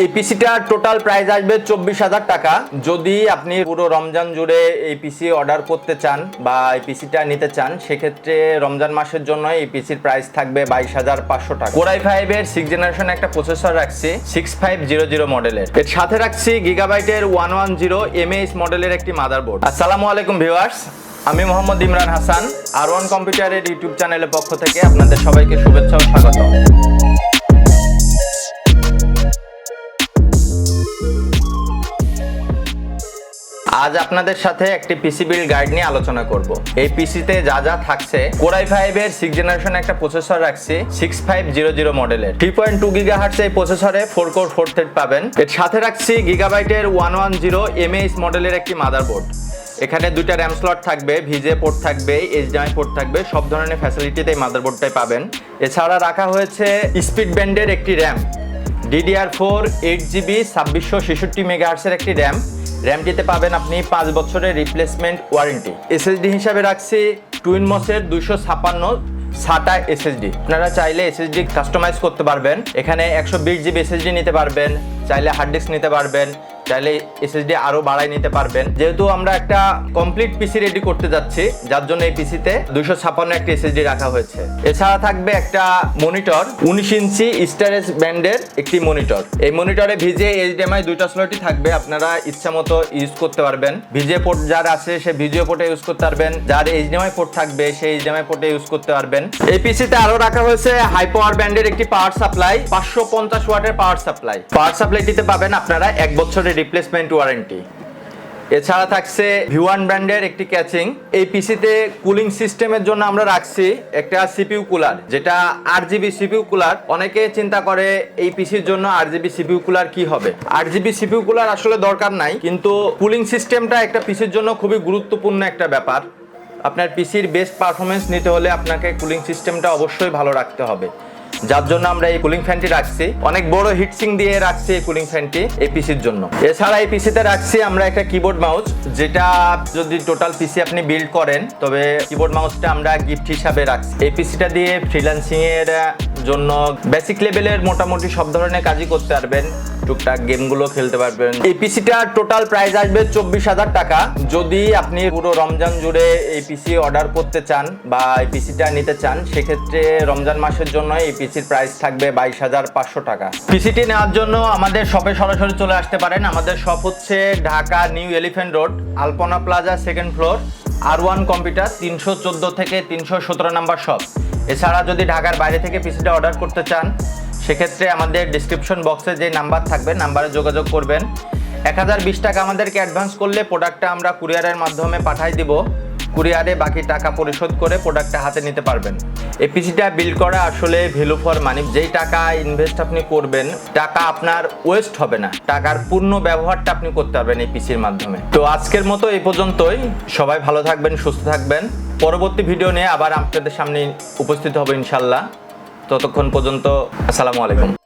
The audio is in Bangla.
এই পিসিটার টোটাল প্রাইস আসবে 24,000 টাকা। যদি আপনি পুরো রমজান জুড়ে এই পিসি অর্ডার করতে চান বা এই পিসিটা নিতে চান, সেক্ষেত্রে রমজান মাসের জন্য এই পিসির প্রাইস থাকবে 22,500 টাকা। কোর i5 এর 6th জেনারেশন একটা প্রসেসর রাখছি 6500 মডেলের। এর সাথে রাখছি গিগাবাইটের 110 mAh মডেলের একটি মাদারবোর্ড। আসসালামু আলাইকুম ভিউয়ার্স, আমি মোহাম্মদ ইমরান হাসান, R1 কম্পিউটারের ইউটিউব চ্যানেলের পক্ষ থেকে আপনাদের সবাইকে শুভেচ্ছা ও স্বাগত। আজ আপনাদের সাথে একটি পিসি বিল্ড গাইড নিয়ে আলোচনা করব। এই পিসিতে যা যা থাকছে, কোর i5 এর 6th জেনারেশন একটা প্রসেসর রাখছি 6500 মডেলের। 3.2 GHz এই প্রসেসরে 4 কোর 4 থ্রেড পাবেন। এর সাথে রাখছি গিগাবাইটের 110 mAh মডেলের একটি মাদারবোর্ড। এখানে দুইটা র্যাম স্লট থাকবে, VGA পোর্ট থাকবে, HDMI পোর্ট থাকবে, সব ধরনের ফ্যাসিলিটিতে এই মাদারবোর্ডটাই পাবেন। এছাড়া রাখা হয়েছে স্পিড ব্যান্ডের একটি র্যাম, DDR4 8GB 2666 MHz এর একটি র্যামটিতে পাবেন আপনি 5 বছরের রিপ্লেসমেন্ট ওয়ারেন্টি। SSD হিসাবে রাখছি TwinMOS এর 256 SATA SSD। আপনারা চাইলে SSD কাস্টমাইজ করতে পারবেন। এখানে 120GB SSD নিতে পারবেন, চাইলে হার্ড ডিস্ক নিতে পারবেন, চাইলে SSD আরো বাড়াই নিতে পারবেন। যেহেতু আমরা একটা কমপ্লিট পিসি রেডি করতে যাচ্ছি, যার জন্য এই পিসিতে 256 একটি SSD রাখা হয়েছে। এছাড়া থাকবে একটা মনিটর, 19 ইঞ্চি Starex ব্র্যান্ডের একটি মনিটর। এই মনিটরে VGA HDMI দুইটা স্লটই থাকবে, আপনারা ইচ্ছা মতো ইউজ করতে পারবেন। VGA পোর্ট যার আছে সে VGA পোর্টে ইউজ করতে পারবেন, যার HDMI পোর্ট থাকবে সেই HDMI পোর্টে ইউজ করতে পারবেন। এই পিসিতে আরো রাখা হয়েছে হাই পাওয়ার ব্র্যান্ডের একটি পাওয়ার সাপ্লাই, 550 ওয়াটের পাওয়ার সাপ্লাই। পাওয়ার সাপ্লাইটিতে পাবেন আপনারা 1 বছরের রিপ্লেসমেন্ট ওয়ারেন্টি। এছাড়া থাকছে Viewone ব্র্যান্ডের একটি ক্যাচিং। এই পিসিতে কুলিং সিস্টেমের জন্য আমরা রাখছি একটা CPU কুলার, যেটা RGB CPU কুলার। অনেকে চিন্তা করে এই পিসির জন্য RGB CPU কুলার কি হবে। RGB CPU কুলার আসলে দরকার নাই, কিন্তু কুলিং সিস্টেমটা একটা পিসির জন্য খুবই গুরুত্বপূর্ণ একটা ব্যাপার। আপনার পিসির বেস্ট পারফরমেন্স নিতে হলে আপনাকে কুলিং সিস্টেমটা অবশ্যই ভালো রাখতে হবে, যার জন্য আমরা এই কুলিং ফ্যানটি রাখছি। অনেক বড় হিটসিং দিয়ে রাখছি এই কুলিং ফ্যানটি এই পিসির জন্য। এছাড়া এই পিসিতে রাখছি আমরা একটা কিবোর্ড মাউস, যেটা যদি টোটাল পিসি আপনি বিল্ড করেন তবে কিবোর্ড মাউসটা আমরা গিফট হিসাবে রাখছি। এই পিসিটা দিয়ে ফ্রিল্যান্সিং এর জন্য বেসিক লেভেলের মোটামুটি সব ধরনের কাজই করতে পারবেন, টুকটাক গেমগুলো খেলতে পারবেন। এই পিসিটার টোটাল প্রাইস আসবে 24,000 টাকা। যদি আপনি পুরো রমজান জুড়ে এই পিসি অর্ডার করতে চান বা এই পিসিটা নিতে চান, সেক্ষেত্রে রমজান মাসের জন্য এই পিসির প্রাইস থাকবে 22,500 টাকা। পিসিটি নেওয়ার জন্য আমাদের শপে সরাসরি চলে আসতে পারেন। আমাদের শপ হচ্ছে Dhaka new elephant road, Alpana plaza, 2nd floor, R1 computer, 314 থেকে 317 নাম্বার শপ। এছাড়া যদি ঢাকার বাইরে থেকে পিসিটা অর্ডার করতে চান, সেক্ষেত্রে আমাদের ডিসক্রিপশন বক্সে যে নাম্বার থাকবে নাম্বারে যোগাযোগ করবেন। 1020 টাকা আমাদেরকে অ্যাডভান্স করলে প্রোডাক্টটা আমরা কুরিয়ারের মাধ্যমে পাঠাই দিব। কুরিয়ারে বাকি টাকা পরিশোধ করে প্রোডাক্টটা হাতে নিতে পারবেন। এই পিসিটা বিল্ড করা আসলে ভ্যালু ফর মানি। যেই টাকা ইনভেস্ট আপনি করবেন, টাকা আপনার ওয়েস্ট হবে না, টাকার পূর্ণ ব্যবহারটা আপনি করতে পারবেন এই পিসির মাধ্যমে। তো আজকের মতো এই পর্যন্তই। সবাই ভালো থাকবেন, সুস্থ থাকবেন। পরবর্তী ভিডিও নিয়ে আবার আপনাদের সামনে উপস্থিত হবে ইনশাল্লাহ। ততক্ষণ পর্যন্ত আসসালামু আলাইকুম।